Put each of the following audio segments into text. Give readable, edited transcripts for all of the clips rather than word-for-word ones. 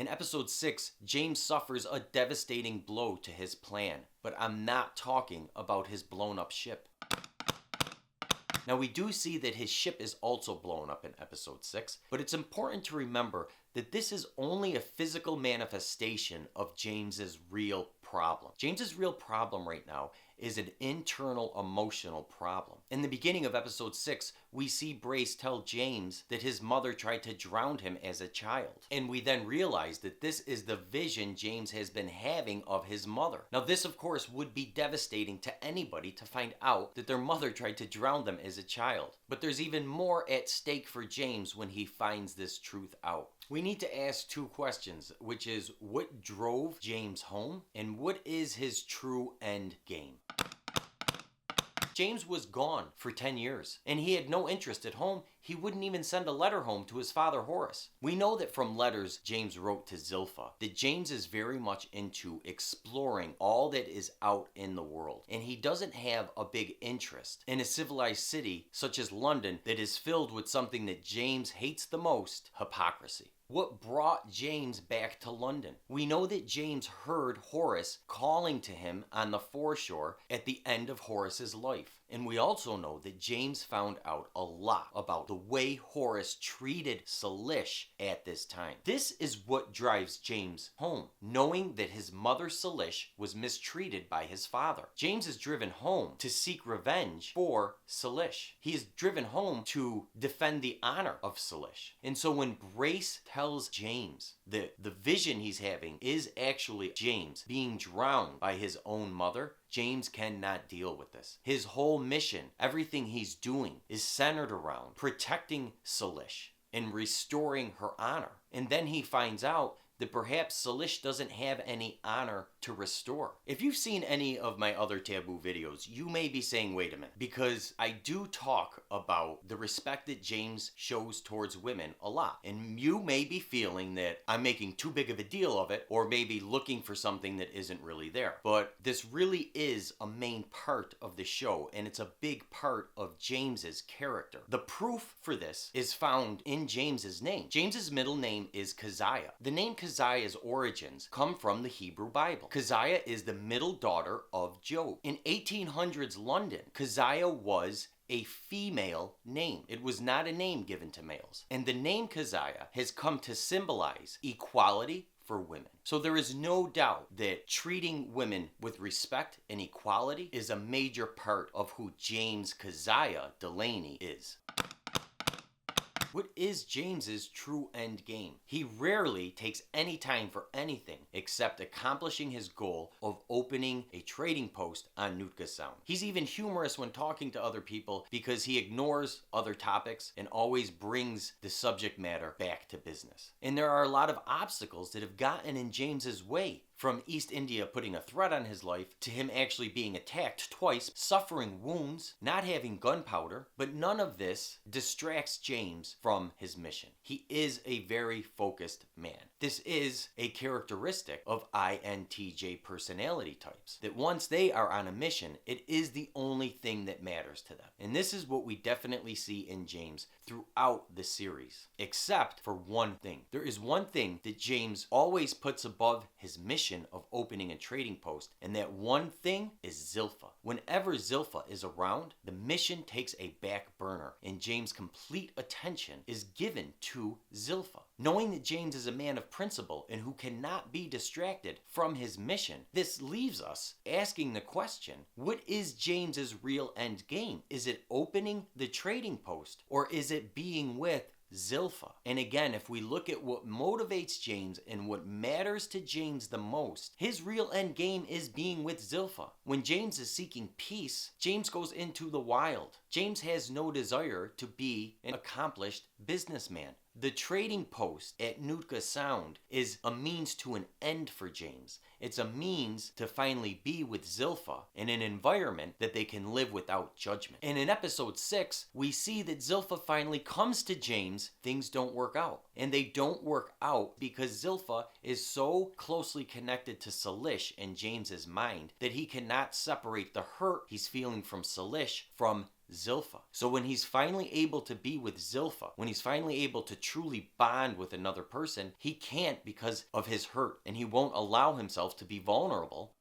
In episode 6, James suffers a devastating blow to his plan, but I'm not talking about his blown up ship. Now we do see that his ship is also blown up in episode 6, but it's important to remember that this is only a physical manifestation of James's real problem. James's real problem right now is an internal emotional problem. In the beginning of episode 6, we see Brace tell James that his mother tried to drown him as a child. And we then realize that this is the vision James has been having of his mother. Now this of course would be devastating to anybody to find out that their mother tried to drown them as a child. But there's even more at stake for James when he finds this truth out. We need to ask two questions, which is what drove James home and what is his true end game? James was gone for 10 years, and he had no interest at home. He wouldn't even send a letter home to his father Horace. We know that from letters James wrote to Zilpha that James is very much into exploring all that is out in the world, and he doesn't have a big interest in a civilized city such as London that is filled with something that James hates the most: hypocrisy. What brought James back to London? We know that James heard Horace calling to him on the foreshore at the end of Horace's life. And we also know that James found out a lot about the way Horace treated Salish at this time. This is what drives James home, knowing that his mother Salish was mistreated by his father. James is driven home to seek revenge for Salish. He is driven home to defend the honor of Salish. And so when Brace tells James that the vision he's having is actually James being drowned by his own mother, James cannot deal with this. His whole mission, everything he's doing, is centered around protecting Salish and restoring her honor. And then he finds out that perhaps Salish doesn't have any honor to restore. If you've seen any of my other Taboo videos, you may be saying, wait a minute, because I do talk about the respect that James shows towards women a lot. And you may be feeling that I'm making too big of a deal of it, or maybe looking for something that isn't really there. But this really is a main part of the show, and it's a big part of James's character. The proof for this is found in James's name. James's middle name is Keziah. The name Keziah's origins come from the Hebrew Bible. Keziah is the middle daughter of Job. In 1800s London, Keziah was a female name. It was not a name given to males. And the name Keziah has come to symbolize equality for women. So there is no doubt that treating women with respect and equality is a major part of who James Keziah Delaney is. What is James's true end game? He rarely takes any time for anything except accomplishing his goal of opening a trading post on Nootka Sound. He's even humorous when talking to other people because he ignores other topics and always brings the subject matter back to business. And there are a lot of obstacles that have gotten in James's way. From East India putting a threat on his life, to him actually being attacked twice, suffering wounds, not having gunpowder, but none of this distracts James from his mission. He is a very focused man. This is a characteristic of INTJ personality types, that once they are on a mission, it is the only thing that matters to them. And this is what we definitely see in James throughout the series, except for one thing. There is one thing that James always puts above his mission of opening a trading post, and that one thing is Zilpha. Whenever Zilpha is around, the mission takes a back burner, and James' complete attention is given to Zilpha. Knowing that James is a man of principle and who cannot be distracted from his mission, this leaves us asking the question, what is James's real end game? Is it opening the trading post, or is it being with Zilpha? And again, if we look at what motivates James and what matters to James the most, his real end game is being with Zilpha. When James is seeking peace, James goes into the wild. James has no desire to be an accomplished businessman. The trading post at Nootka Sound is a means to an end for James. It's a means to finally be with Zilpha in an environment that they can live without judgment. And in episode 6, we see that Zilpha finally comes to James. Things don't work out. And they don't work out because Zilpha is so closely connected to Salish in James's mind that he cannot separate the hurt he's feeling from Salish from Zilpha. So when he's finally able to be with Zilpha, when he's finally able to truly bond with another person, he can't because of his hurt, and he won't allow himself to be vulnerable.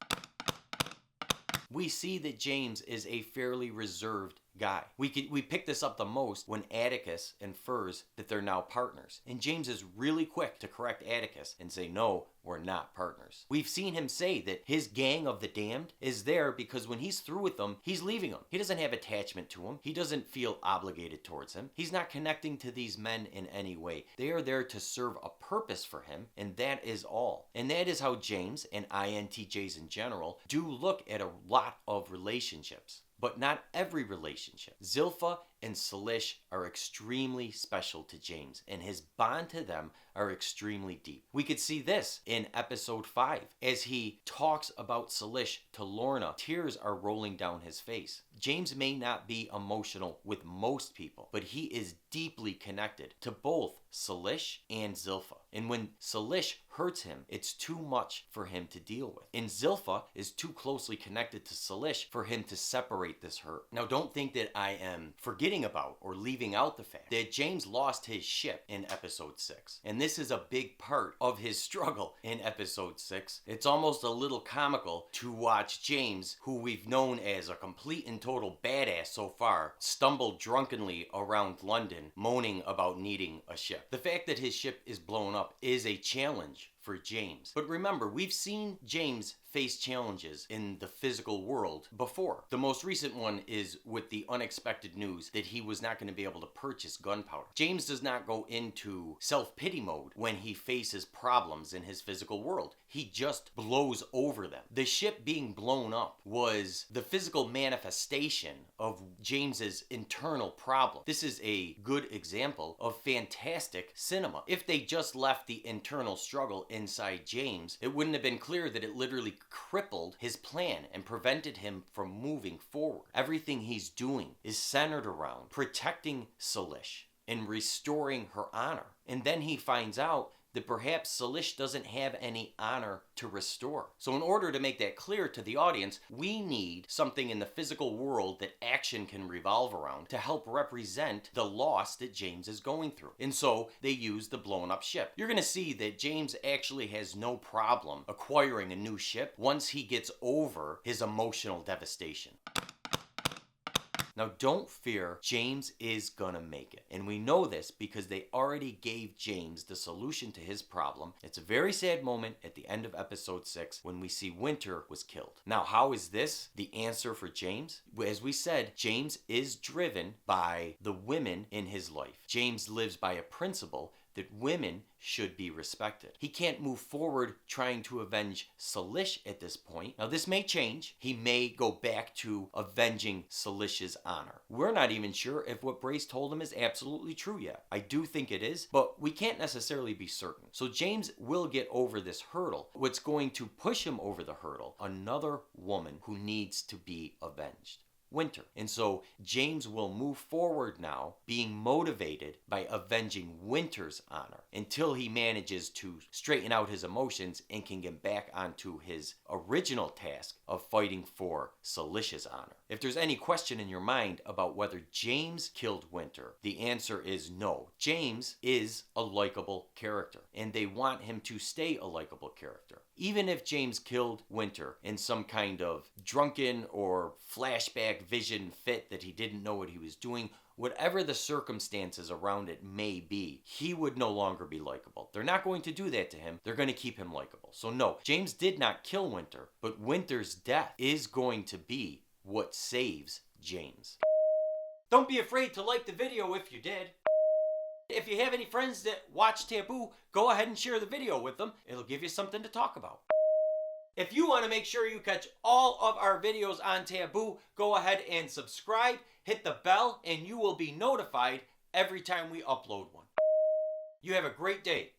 We see that James is a fairly reserved guy. We pick this up the most when Atticus infers that they're now partners. And James is really quick to correct Atticus and say, no, we're not partners. We've seen him say that his gang of the damned is there because when he's through with them, he's leaving them. He doesn't have attachment to them. He doesn't feel obligated towards him. He's not connecting to these men in any way. They are there to serve a purpose for him, and that is all. And that is how James and INTJs in general do look at a lot of relationships. But not every relationship. Zilpha and Salish are extremely special to James, and his bond to them are extremely deep. We could see this in episode 5. As he talks about Salish to Lorna, tears are rolling down his face. James may not be emotional with most people, but he is deeply connected to both Salish and Zilpha. And when Salish hurts him, it's too much for him to deal with. And Zilpha is too closely connected to Salish for him to separate this hurt. Now, don't think that I am forgetting about or leaving out the fact that James lost his ship in episode 6. And this is a big part of his struggle in episode 6. It's almost a little comical to watch James, who we've known as a complete and total badass so far, stumble drunkenly around London, moaning about needing a ship. The fact that his ship is blown up is a challenge for James. But remember, we've seen James face challenges in the physical world before. The most recent one is with the unexpected news that he was not going to be able to purchase gunpowder. James does not go into self-pity mode when he faces problems in his physical world. He just blows over them. The ship being blown up was the physical manifestation of James's internal problem. This is a good example of fantastic cinema. If they just left the internal struggle inside James, it wouldn't have been clear that it literally crippled his plan and prevented him from moving forward. Everything he's doing is centered around protecting Salish and restoring her honor. And then he finds out that perhaps Salish doesn't have any honor to restore. So in order to make that clear to the audience, we need something in the physical world that action can revolve around to help represent the loss that James is going through. And so they use the blown up ship. You're going to see that James actually has no problem acquiring a new ship once he gets over his emotional devastation. Now, don't fear, James is gonna make it. And we know this because they already gave James the solution to his problem. It's a very sad moment at the end of episode 6 when we see Winter was killed. Now, how is this the answer for James? As we said, James is driven by the women in his life. James lives by a principle that women should be respected. He can't move forward trying to avenge Salish at this point. Now, this may change. He may go back to avenging Salish's honor. We're not even sure if what Brace told him is absolutely true yet. I do think it is, but we can't necessarily be certain. So James will get over this hurdle. What's going to push him over the hurdle? Another woman who needs to be avenged. Winter. And so James will move forward now being motivated by avenging Winter's honor until he manages to straighten out his emotions and can get back onto his original task of fighting for Salish's honor. If there's any question in your mind about whether James killed Winter, the answer is no. James is a likable character, and they want him to stay a likable character. Even if James killed Winter in some kind of drunken or flashback vision fit that he didn't know what he was doing, whatever the circumstances around it may be, he would no longer be likable. They're not going to do that to him. They're going to keep him likable. So no, James did not kill Winter, but Winter's death is going to be what saves James. Don't be afraid to like the video if you did. If you have any friends that watch Taboo, go ahead and share the video with them. It'll give you something to talk about. If you want to make sure you catch all of our videos on Taboo, go ahead and subscribe, hit the bell, and you will be notified every time we upload one. You have a great day.